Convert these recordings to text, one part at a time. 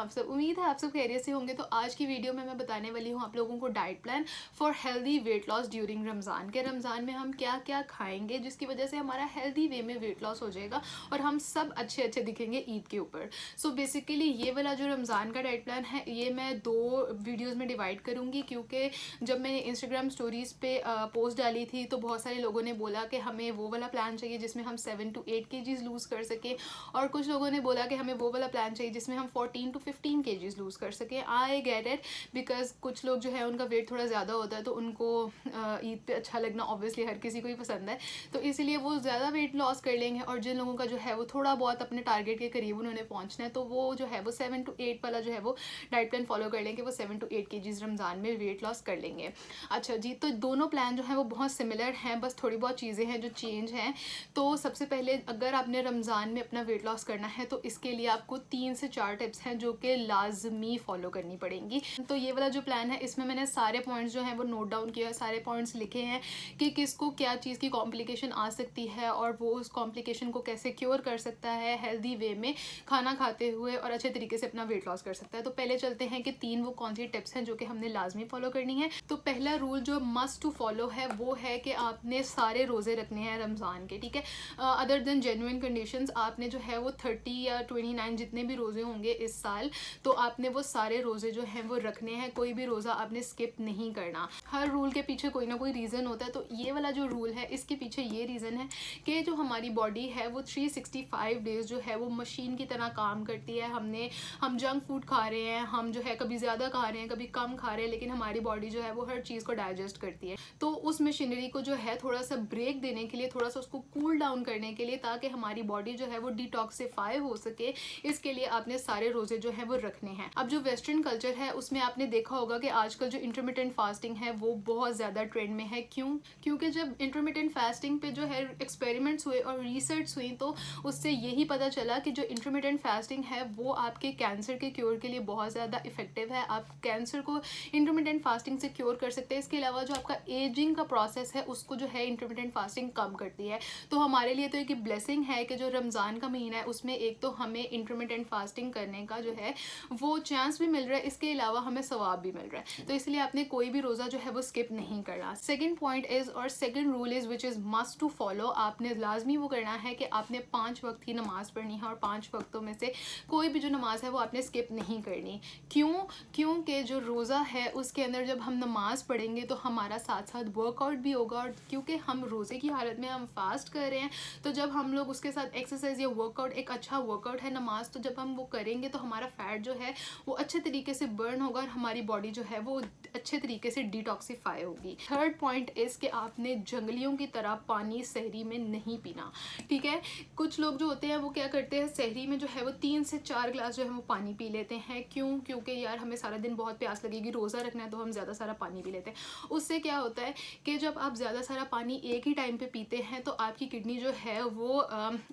आप सब? उम्मीद है आप सब खैरियत से होंगे। तो आज की वीडियो में मैं बताने वाली हूँ आप लोगों को diet plan for healthy weight loss during Ramzan. के रमज़ान में हम क्या क्या खाएंगे जिसकी वजह से हमारा हेल्दी वे में वेट लॉस हो जाएगा और हम सब अच्छे अच्छे दिखेंगे ईद के ऊपर। सो बेसिकली ये वाला जो रमज़ान का डाइट प्लान है ये मैं 2 वीडियोज़ में डिवाइड करूँगी, क्योंकि जब मैंने इंस्टाग्राम स्टोरीज़ पे पोस्ट डाली थी तो बहुत सारे लोगों ने बोला कि हमें वो वाला प्लान चाहिए जिसमें हम 7 to 8 kgs लूज़ कर सकें, और कुछ लोगों ने बोला कि हमें वो वाला प्लान चाहिए जिसमें हम 14 to 15 kgs लूज़ कर सकें। आई गेट इट, बिकॉज कुछ लोग जो है उनका वेट थोड़ा ज़्यादा होता है तो उनको ईद पे अच्छा लगना ऑब्वियसली हर किसी को ही पसंद है, तो इसीलिए वो ज़्यादा वेट लॉस कर लेंगे। और जिन लोगों का जो है वो थोड़ा बहुत अपने टारगेट के करीब उन्होंने पहुँचना है तो वो जो है वो 7 to 8 वाला जो है वो डाइट प्लान फॉलो कर लेंगे, वो 7 to 8 kgs रमज़ान में वेट लॉस कर लेंगे। अच्छा जी, तो दोनों प्लान जो है वो बहुत सिमिलर हैं, बस थोड़ी बहुत चीज़ें हैं जो चेंज हैं। तो सबसे पहले अगर आपने रमज़ान में अपना वेट लॉस करना है तो इसके लिए आपको 3 से 4 टिप्स हैं जो कि लाजमी फॉलो करनी पड़ेंगी। तो ये वाला जो प्लान है इसमें मैंने सारे पॉइंट्स जो हैं वो नोट डाउन किया है, सारे पॉइंट्स लिखे हैं कि किसको क्या चीज़ की कॉम्प्लिकेशन आ सकती है और वो उस कॉम्प्लिकेशन को कैसे क्योर कर सकता है हेल्दी वे में खाना खाते हुए और अच्छे तरीके से अपना वेट लॉस कर सकता है। तो पहले चलते हैं कि 3 वो कौन सी टिप्स हैं जो कि हमने लाजमी फॉलो करनी है। तो पहला रूल जो मस्ट टू फॉलो है वो है कि आपने सारे रोज़े रखने हैं रमज़ान के, ठीक है। अदर देन जेन्युइन कंडीशंस आपने जो है वो 30 या 29 जितने भी रोज़े होंगे इस साल, तो आपने वो सारे रोज़े जो हैं वो रखने हैं, कोई भी रोज़ा आपने स्किप नहीं करना। हर रूल के पीछे कोई ना कोई रीज़न होता है, तो ये वाला जो रूल है इसके पीछे ये रीज़न है कि जो हमारी बॉडी है वो 365 डेज़ जो है वो मशीन की तरह काम करती है। हम जंक फूड खा रहे हैं, हम जो है कभी ज़्यादा खा रहे हैं कभी कम खा रहे हैं, लेकिन हमारी बॉडी जो है वो हर चीज़ को डाइजेस्ट करती है। तो उस मशीनरी को जो है थोड़ा सा ब्रेक देने के लिए, थोड़ा सा उसको कूल डाउन करने के लिए, ताकि हमारी बॉडी जो है वो डिटॉक्सिफाई हो सके, इसके लिए आपने सारे रोजे जो है वो रखने हैं। अब जो वेस्टर्न कल्चर है उसमें आपने देखा होगा कि आजकल जो इंटरमिटेंट फास्टिंग है वो बहुत ज़्यादा ट्रेंड में है। क्योंकि जब इंटरमिटेंट फास्टिंग पे जो है एक्सपेरिमेंट्स हुए और रिसर्च हुई तो उससे यही पता चला कि जो इंटरमिटेंट फास्टिंग है वो आपके कैंसर के क्योर के लिए बहुत ज़्यादा इफेक्टिव है। आप कैंसर को इंटरमिटेंट फास्टिंग से क्योर कर सकते हैं। इसके अलावा जो आपका एजिंग का प्रोसेस है उसको जो है इंटरमिटेंट फास्टिंग कम करती है। तो हमारे लिए तो एक ब्लेसिंग है कि जो रमज़ान का महीना है उसमें एक तो हमें इंटरमिटेंट फास्टिंग करने का जो है वो चांस भी मिल रहा है, इसके अलावा हमें सवाब भी मिल रहा है। तो इसलिए आपने कोई भी रोज़ा जो है वो स्किप नहीं करना। सेकंड पॉइंट इज़ और second rule is which is must to follow, आपने लाजमी वो करना है कि आपने 5 वक्त की नमाज़ पढ़नी है और 5 वक्तों में से कोई भी जो नमाज़ है वो आपने स्किप नहीं करनी। क्योंकि जो रोज़ा है उसके अंदर जब हम नमाज़ पढ़ेंगे तो हमारा साथ साथ वर्कआउट भी होगा, और क्योंकि हम रोज़े की हालत में हम फास्ट कर रहे हैं तो जब हम लोग उसके साथ एक्सरसाइज या वर्कआउट, एक अच्छा वर्कआउट है नमाज, तो जब हम वो करेंगे तो हमारा फैट जो है वो अच्छे तरीके से बर्न होगा और हमारी बॉडी जो है वो अच्छे तरीके से डिटॉक्सिफाई होगी। थर्ड पॉइंट इज़ कि आपने जंगलियों की तरह पानी सहरी में नहीं पीना, ठीक है। कुछ लोग जो होते हैं वो क्या करते हैं, सहरी में जो है वो 3 से 4 गिलास जो है वो पानी पी लेते हैं। क्योंकि यार हमें सारा दिन बहुत प्यास लगेगी, रोज़ा रखना है तो हम ज़्यादा सारा पानी पी लेते हैं। उससे क्या होता है कि जब आप ज़्यादा सारा पानी एक ही टाइम पे पीते हैं तो आपकी किडनी जो है वो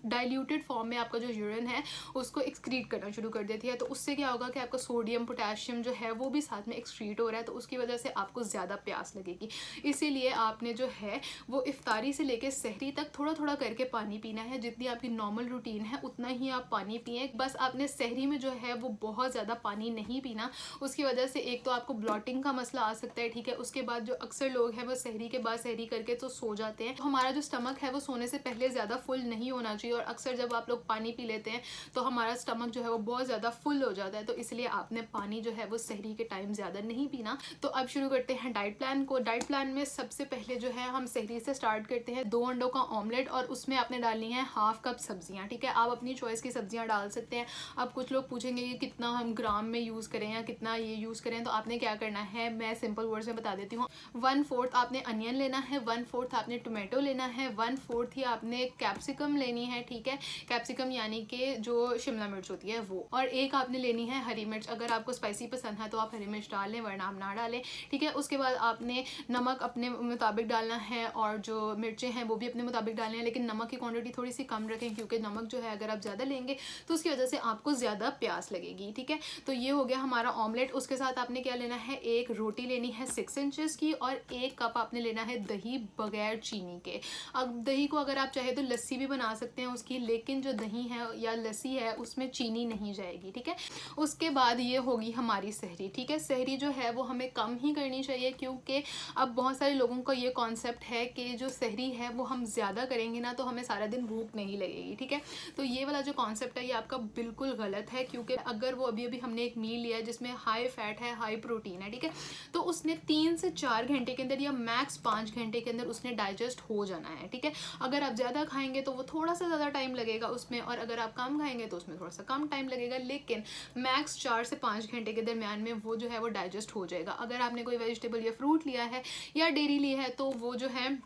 डाइल्यूटेड फॉर्म में आपका जो यूरिन है उसको एक्सक्रीट करना शुरू कर देती है। तो उससे क्या होगा कि आपका सोडियम पोटेशियम जो है वो भी साथ में एक्सक्रीट हो रहा है, तो उसकी वजह से आपको ज़्यादा प्यास लगेगी। इसीलिए आपने जो है वो इफ्तारी से लेकर सहरी तक थोड़ा थोड़ा करके पानी पीना है। जितनी आपकी नॉर्मल रूटीन है उतना ही आप पानी पिए। बस आपने सहरी में जो है वो बहुत ज़्यादा पानी नहीं पीना, उसकी वजह से एक तो आपको ब्लॉटिंग का मसला आ सकता है, ठीक है। उसके बाद जो अक्सर लोग हैं वो सहरी के बाद सहरी करके तो सो जाते हैं, तो हमारा जो स्टमक है वो सोने से पहले ज़्यादा फुल नहीं होना चाहिए, और अक्सर जब आप लोग पानी पी लेते हैं तो हमारा स्टमक जो है वो बहुत ज़्यादा फुल हो जाता है। तो इसलिए आपने पानी जो है वो सहरी के टाइम ज़्यादा नहीं पीना। तो अब शुरू करते हैं डाइट प्लान को। डाइट प्लान में सबसे पहले जो है हम सहरी से स्टार्ट करते हैं 2 अंडों का ऑमलेट, और उसमें आपने डालनी है 1/2 कप सब्जियाँ, ठीक है। आप अपनी चॉइस की सब्जियाँ डाल सकते हैं। अब कुछ लोग पूछेंगे कि कितना हम ग्राम में यूज़ करें या कितना ये यूज़ करें, तो आपने क्या करना है मैं सिंपल वर्ड्स में बता देती हूँ। 1/4 आपने अनियन लेना है, 1/4 आपने टोमेटो लेना है, 1/4 ही आपने कैप्सिकम लेनी है, ठीक है। कैप्सिकम यानी कि जो शिमला मिर्च होती है वो, और एक आपने लेनी है हरी मिर्च। अगर आपको स्पाइसी पसंद है तो आप हरी मिर्च डाल लें, वरना आप ना डालें, ठीक है। उसके बाद आपने नमक अपने मुताबिक डालना है, और जो मिर्चें हैं वो भी अपने मुताबिक डालनी है, लेकिन नमक की क्वांटिटी थोड़ी सी कम रखें, क्योंकि नमक जो है अगर आप ज़्यादा लेंगे तो उसकी वजह से आपको ज़्यादा प्यास लगेगी, ठीक है। तो ये हो गया हमारा ऑमलेट। उसके साथ आपने क्या लेना है, एक रोटी लेनी है 6 इंचेस की, और 1 कप आपने लेना है दही बगैर चीनी के। अब दही को अगर आप चाहे तो लस्सी भी बना सकते हैं उसकी, लेकिन जो दही है या लस्सी है उसमें चीनी नहीं जाएगी, ठीक है। उसके बाद ये होगी हमारी सहरी, ठीक है। सहरी जो है वो हमें कम ही करनी चाहिए, क्योंकि अब बहुत सारे लोगों का ये कॉन्सेप्ट है कि जो सहरी है वो हम ज़्यादा करेंगे ना तो हमें सारा दिन भूख नहीं लगेगी, ठीक है। तो ये वाला जो कॉन्सेप्ट है ये आपका बिल्कुल गलत है, क्योंकि अगर वो अभी हमने एक मील लिया है जिसमें हाई फैट है, हाई प्रोटीन है, ठीक है, तो उसने 3 से 4 घंटे के अंदर या मैक्स 5 घंटे के अंदर उसने डाइजेस्ट हो जाना है, ठीक है। अगर आप ज़्यादा खाएंगे तो वो थोड़ा सा ज़्यादा टाइम लगेगा उसमें, और अगर आप कम खाएंगे तो उसमें थोड़ा सा कम टाइम लगेगा, लेकिन मैक्स 4 से 5 घंटे के दरमियान में वो जो है वो डाइजेस्ट हो जाएगा। अगर आपने कोई वेजिटेबल या फ्रूट लिया है या डेयरी ली है तो वो जो है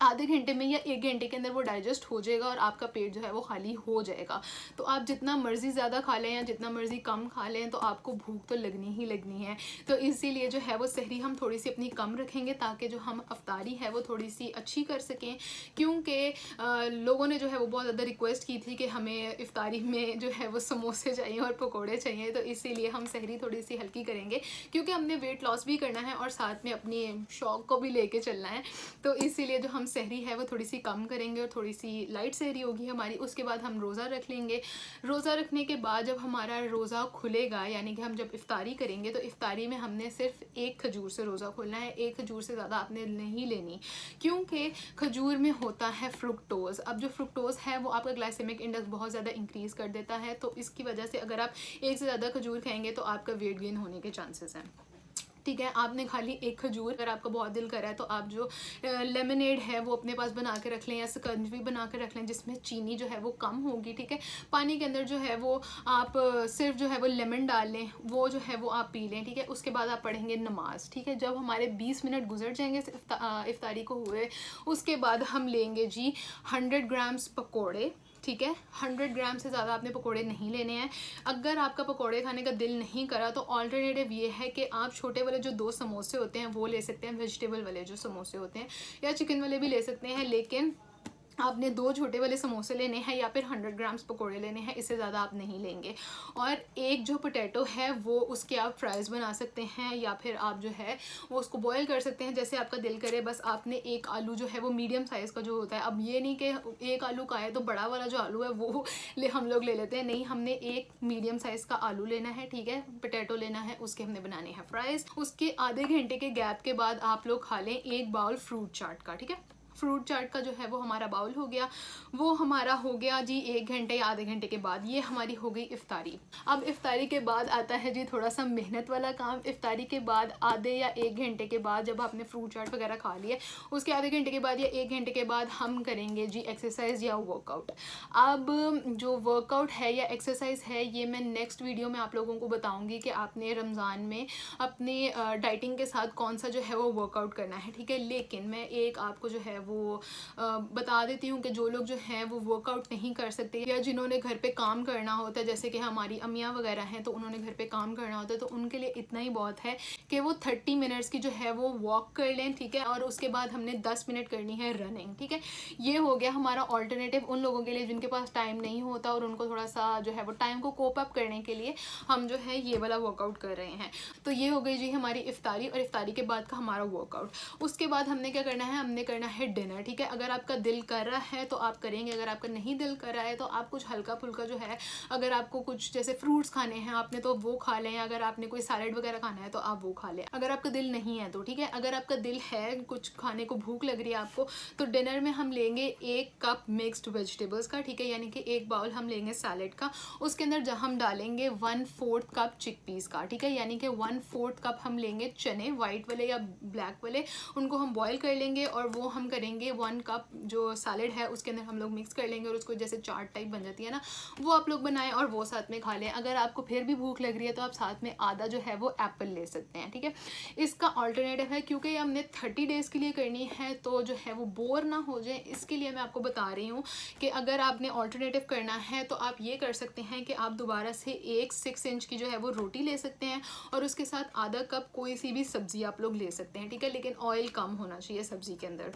आधे घंटे में या 1 घंटे के अंदर वो डाइजेस्ट हो जाएगा और आपका पेट जो है वो खाली हो जाएगा। तो आप जितना मर्ज़ी ज़्यादा खा लें या जितना मर्ज़ी कम खा लें तो आपको भूख तो लगनी ही लगनी है। तो इसीलिए जो है वो सहरी हम थोड़ी सी अपनी कम रखेंगे, ताकि जो हम अफ्तारी है वो थोड़ी सी अच्छी कर सकें, क्योंकि लोगों ने जो है वो बहुत ज़्यादा रिक्वेस्ट की थी कि हमें इफ्तारी में जो है वो समोसे चाहिए और पकौड़े चाहिए। तो इसीलिए हम सहरी थोड़ी सी हल्की करेंगे, क्योंकि हमने वेट लॉस भी करना है और साथ में अपनी शौक़ को भी लेके चलना है। तो इसीलिए जो हम सहरी है वो थोड़ी सी कम करेंगे और थोड़ी सी लाइट सहरी होगी हमारी। उसके बाद हम रोज़ा रख लेंगे। रोज़ा रखने के बाद जब हमारा रोज़ा खुलेगा, यानी कि हम जब इफ्तारी करेंगे, तो इफ्तारी में हमने सिर्फ एक खजूर से रोज़ा खोलना है। एक खजूर से ज़्यादा आपने नहीं लेनी, क्योंकि खजूर में होता है फ्रुक्टोज़। अब जो फ्रुक्टोज़ है वो आपका ग्लाइसेमिक इंडेक्स बहुत ज़्यादा इंक्रीज़ कर देता है। तो इसकी वजह से अगर आप एक से ज़्यादा खजूर खाएंगे तो आपका वेट गेन होने के चांसेस हैं, ठीक है। आपने खाली एक खजूर, अगर आपका बहुत दिल कर रहा है तो आप जो लेमनेड है वो अपने पास बना के रख लें, या शिकंजी बना के रख लें जिसमें चीनी जो है वो कम होगी, ठीक है। पानी के अंदर जो है वो आप सिर्फ जो है वो लेमन डाल लें, वो जो है वो आप पी लें, ठीक है। उसके बाद आप पढ़ेंगे नमाज, ठीक है। जब हमारे 20 मिनट गुजर जाएंगे इफ्तारी को हुए, उसके बाद हम लेंगे जी 100 ग्राम्स पकौड़े, ठीक है। 100 ग्राम से ज़्यादा आपने पकोड़े नहीं लेने हैं। अगर आपका पकोड़े खाने का दिल नहीं करा तो ऑल्टरनेटिव ये है कि आप छोटे वाले जो 2 समोसे होते हैं वो ले सकते हैं, वेजिटेबल वाले जो समोसे होते हैं, या चिकन वाले भी ले सकते हैं, लेकिन आपने 2 छोटे वाले समोसे लेने हैं या फिर 100 ग्राम्स पकोड़े लेने हैं, इससे ज़्यादा आप नहीं लेंगे। और एक जो पोटैटो है वो उसके आप फ्राइज़ बना सकते हैं, या फिर आप जो है वो उसको बॉयल कर सकते हैं, जैसे आपका दिल करे। बस आपने एक आलू जो है वो मीडियम साइज़ का जो होता है, अब ये नहीं कि एक आलू का है तो बड़ा वाला जो आलू है वो हम लोग ले लेते हैं, नहीं, हमने एक मीडियम साइज़ का आलू लेना है, ठीक है। पोटैटो लेना है, उसके हमने बनाने हैं फ्राइज़। उसके आधे घंटे के गैप के बाद आप लोग खा लें एक बाउल फ्रूट चाट का, ठीक है। फ्रूट चाट का जो है वो हमारा बाउल हो गया, वो हमारा हो गया जी 1 घंटे या आधे घंटे के बाद। ये हमारी हो गई इफ्तारी। अब इफ्तारी के बाद आता है जी थोड़ा सा मेहनत वाला काम। इफ्तारी के बाद आधे या 1 घंटे के बाद, जब आपने फ्रूट चाट वगैरह खा लिया, उसके आधे घंटे के बाद या 1 घंटे के बाद हम करेंगे जी एक्सरसाइज या वर्कआउट। अब जो वर्कआउट है या एक्सरसाइज है ये मैं नेक्स्ट वीडियो में आप लोगों को बताऊँगी कि आपने रमज़ान में अपने डाइटिंग के साथ कौन सा जो है वो वर्कआउट करना है, ठीक है। लेकिन मैं एक आपको जो है वो बता देती हूँ कि जो लोग जो हैं वो वर्कआउट नहीं कर सकते, या जिन्होंने घर पे काम करना होता है, जैसे कि हमारी अम्मियाँ वगैरह हैं तो उन्होंने घर पे काम करना होता है, तो उनके लिए इतना ही बहुत है कि वो 30 मिनट्स की जो है वो वॉक कर लें, ठीक है। और उसके बाद हमने 10 मिनट करनी है रनिंग, ठीक है। ये हो गया हमारा ऑल्टरनेटिव उन लोगों के लिए जिनके पास टाइम नहीं होता और उनको थोड़ा सा जो है वो टाइम को कोप अप करने के लिए हम जो है ये वाला वर्कआउट कर रहे हैं। तो ये हो गई जी हमारी इफ्तारी, और इफ्तारी के बाद का हमारा वर्कआउट। उसके बाद हमने क्या करना है, हमने करना है डिनर, ठीक है। अगर आपका दिल कर रहा है तो आप करेंगे, अगर आपका नहीं दिल कर रहा है तो आप कुछ हल्का फुल्का जो है, अगर आपको कुछ जैसे फ्रूट्स खाने हैं आपने तो वो खा लें, अगर आपने कोई सैलेड वगैरह खाना है तो आप वो खा लें, अगर आपका दिल नहीं है तो, ठीक है। अगर आपका दिल है, कुछ खाने को भूख लग रही है आपको, तो डिनर में हम लेंगे 1 कप मिक्स्ड वेजिटेबल्स का, ठीक है, यानी कि 1 बाउल हम लेंगे सैलेड का। उसके अंदर जब हम डालेंगे 1/4 कप चिकपीस का, ठीक है, यानी कि 1/4 कप हम लेंगे चने, वाइट वाले या ब्लैक वाले, उनको हम बॉयल कर लेंगे और वो हम करेंगे 1 कप जो सैलेड है उसके अंदर हम लोग मिक्स कर लेंगे, और उसको जैसे चाट टाइप बन जाती है ना, वो आप लोग बनाएं और वो साथ में खा लें। अगर आपको फिर भी भूख लग रही है तो आप साथ में आधा जो है वो एप्पल ले सकते हैं, ठीक है। इसका ऑल्टरनेटिव है, क्योंकि ये हमने 30 डेज़ के लिए करनी है तो जो है वो बोर ना हो जाए, इसके लिए मैं आपको बता रही हूँ कि अगर आपने ऑल्टरनेटिव करना है तो आप ये कर सकते हैं कि आप दोबारा से एक 6 इंच की जो है वो रोटी ले सकते हैं, और उसके साथ आधा कप कोई सी भी सब्ज़ी आप लोग ले सकते हैं, ठीक है। लेकिन ऑयल कम होना चाहिए सब्ज़ी के अंदर।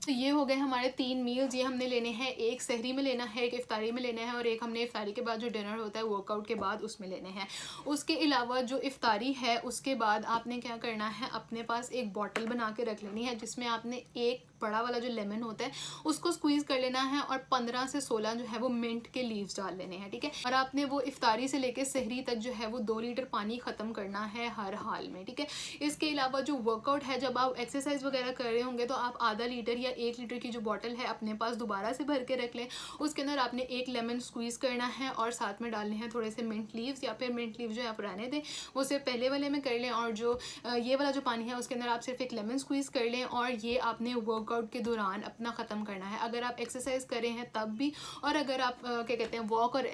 तो ये हो गए हमारे 3 मील्स। ये हमने लेने हैं, एक सहरी में लेना है, एक इफ्तारी में लेना है और एक हमने इफ्तारी के बाद जो डिनर होता है वर्कआउट के बाद उसमें लेने हैं। उसके अलावा जो इफ्तारी है उसके बाद आपने क्या करना है, अपने पास एक बॉटल बना के रख लेनी है जिसमें आपने एक बड़ा वाला जो लेमन होता है उसको स्क्वीज़ कर लेना है और 15 से 16 जो है वो मिंट के लीव्स डाल लेने हैं, ठीक है। और आपने वो इफ्तारी से लेके सहरी तक जो है वो 2 लीटर पानी ख़त्म करना है हर हाल में, ठीक है। इसके अलावा जो वर्कआउट है, जब आप एक्सरसाइज वगैरह कर रहे होंगे तो आप आधा लीटर या 1 लीटर की जो बॉटल है अपने पास दोबारा से भर के रख लें। उसके अंदर आपने एक लेमन स्क्वीज़ करना है और साथ में डालने हैं थोड़े से मिंट लीव्स, या फिर मिंट लीव जो है आप रहने दें, वो सिर्फ पहले वाले में कर लें। और जो ये वाला जो पानी है उसके अंदर आप सिर्फ एक लेमन स्क्वीज़ कर लें और ये आपने वर्कआउट के दौरान अपना ख़त्म करना है। अगर आप एक्सरसाइज कर रहे हैं तब भी, और अगर आप क्या कहते हैं वॉक और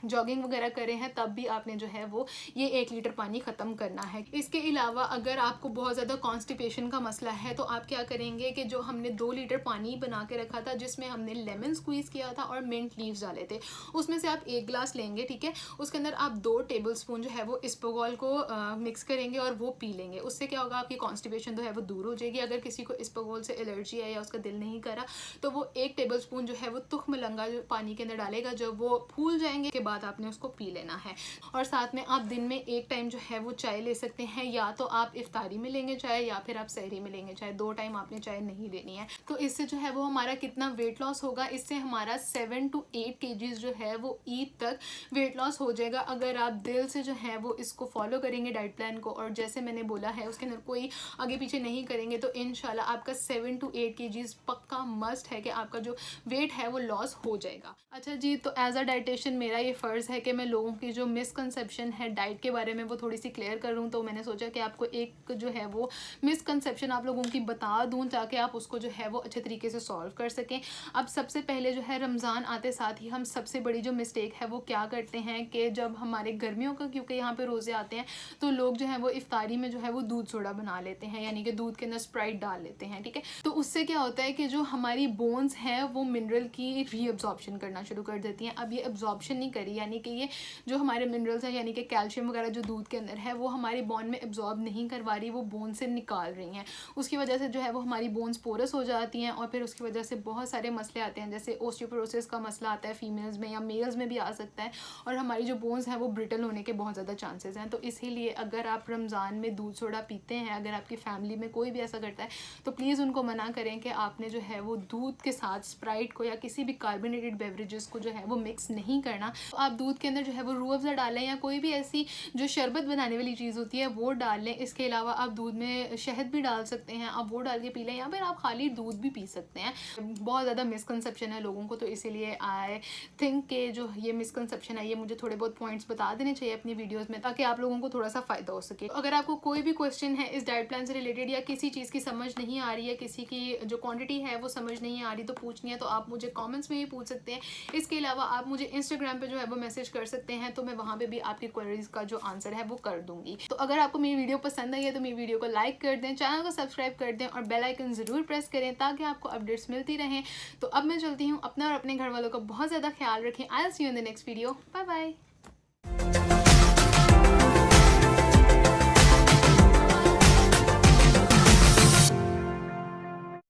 जॉगिंग वगैरह कर रहे हैं तब भी आपने जो है वो ये 1 लीटर पानी ख़त्म करना है। इसके अलावा अगर आपको बहुत ज़्यादा कॉन्स्टिपेशन का मसला है तो आप क्या करेंगे कि जो हमने 2 लीटर पानी बना के रखा था जिसमें हमने लेमन स्क्वीज़ किया था और मिंट लीव्स डाले थे, उसमें से आप 1 गिलास लेंगे, ठीक है। उसके अंदर आप 2 टेबलस्पून जो है वो इस्पगोल को मिक्स करेंगे और वो पी लेंगे। उससे क्या होगा, आपकी कॉन्स्टिपेशन जो है वो दूर हो जाएगी। अगर किसी को इस्पगोल से एलर्जी है या उसका दिल नहीं करा तो वो 1 टेबलस्पून जो है वो तुख मलंगा जो पानी के अंदर डालेगा, जब वो फूल जाएंगे के बाद आपने उसको पी लेना है। और साथ में आप दिन में 1 टाइम जो है वो चाय ले सकते हैं, या तो आप इफ्तारी में लेंगे चाय या फिर आप सहरी में लेंगे चाय, 2 टाइम आपने चाय नहीं लेनी है। तो इससे जो है वो हमारा कितना वेट लॉस होगा, इससे हमारा 7 to 8 kgs जो है वो ईद तक वेट लॉस हो जाएगा अगर आप दिल से जो है वो इसको फॉलो करेंगे डाइट प्लान को, और जैसे मैंने बोला है उसके अंदर कोई आगे पीछे नहीं करेंगे तो इंशाल्लाह आपका 7 to 8 kgs पक्का मस्ट है कि आपका जो वेट है वो लॉस हो जाएगा। अच्छा जी, तो एज अ डाइटिशियन मेरा ये फ़र्ज़ है कि मैं लोगों की जो मिसकंसेप्शन है डाइट के बारे में वो थोड़ी सी क्लियर करूँ। तो मैंने सोचा कि आपको एक जो है वो मिसकंसेप्शन आप लोगों की बता दूँ ताकि आप उसको जो है वो अच्छे तरीके से सॉल्व कर सकें। अब सबसे पहले जो है रमज़ान आते साथ ही हम सबसे बड़ी जो मिस्टेक है वो क्या करते हैं कि जब हमारे गर्मियों का क्योंकि यहाँ पे रोज़े आते हैं तो लोग जो है वो इफ्तारी में जो है वो दूध सोडा बना लेते हैं, यानी कि दूध के अंदर स्प्राइट डाल लेते हैं, ठीक है। तो उससे क्या होता है कि जो हमारी बोन्स हैं वो मिनरल की रीअब्जॉर्प्शन करना शुरू कर देती हैं। अब ये एब्जॉर्प्शन नहीं करी, यानी कि ये जो हमारे मिनरल्स हैं यानी कि कैल्शियम वगैरह जो दूध के अंदर है वो हमारी बोन में एब्जॉर्ब नहीं करवा रही, वो बोन से निकाल रही हैं। उसकी वजह से जो है वो हमारी बोन्स पोरस हो जाती हैं और फिर उसकी वजह से बहुत सारे मसले आते हैं, जैसे ओस्टियोपोरोसिस का मसला आता है फीमेल्स में या मेल्स में भी आ सकता है, और हमारी जो बोन्स हैं वो ब्रिटल होने के बहुत ज़्यादा चांसेस हैं। तो इसीलिए अगर आप रमज़ान में दूध सोडा पीते हैं, अगर आपकी फैमिली में कोई भी ऐसा करता है तो प्लीज़ उनको मना करें कि आपने जो है वो दूध के साथ स्प्राइट को या किसी भी कार्बोनेटेड बेवरेजेस को जो है वो मिक्स नहीं करना। तो आप दूध के अंदर जो है वो रूह अफ़ज़ा डालें या कोई भी ऐसी जो शरबत बनाने वाली चीज़ होती है वो डाल लें। इसके अलावा आप दूध में शहद भी डाल सकते हैं, आप वो डाल के पी लें, या फिर आप खाली दूध भी पी सकते हैं। बहुत ज़्यादा मिसकंसेप्शन है लोगों को, तो इसीलिए आई थिंक कि जो ये मिसकंसेप्शन है ये मुझे थोड़े बहुत पॉइंट्स बता देने चाहिए अपनी वीडियोज़ में ताकि आप लोगों को थोड़ा सा फ़ायदा हो सके। अगर आपको कोई भी क्वेश्चन है इस डाइट प्लान से रिलेटेड या किसी चीज़ की समझ नहीं आ रही है, किसी की जो क्वांटिटी है वो समझ नहीं आ रही तो पूछनी है तो आप मुझे कमेंट्स में भी पूछ सकते हैं। इसके अलावा आप मुझे इंस्टाग्राम पे जो है वो मैसेज कर सकते हैं, तो मैं वहाँ पे भी आपकी क्वेरीज का जो आंसर है वो कर दूंगी। तो अगर आपको मेरी वीडियो पसंद आई है तो मेरी वीडियो को लाइक कर दें, चैनल को सब्सक्राइब कर दें और बेल आइकन ज़रूर प्रेस करें ताकि आपको अपडेट्स मिलती रहें। तो अब मैं चलती हूँ, अपना और अपने घर वालों का बहुत ज़्यादा ख्याल रखें। I will see you in the next video. Bye bye.